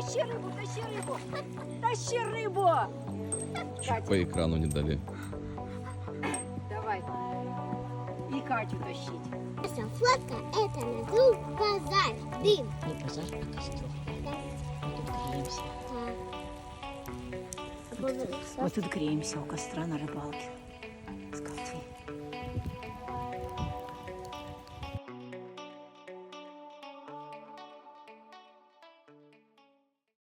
Тащи рыбу, тащи рыбу! Тащи рыбу! Чуть по экрану не дали. Давай. И Катю тащить. Фотка – это назов пожар, дым. Не пожар, а костер. Тут греемся. Да. Вот тут греемся у костра на рыбалке.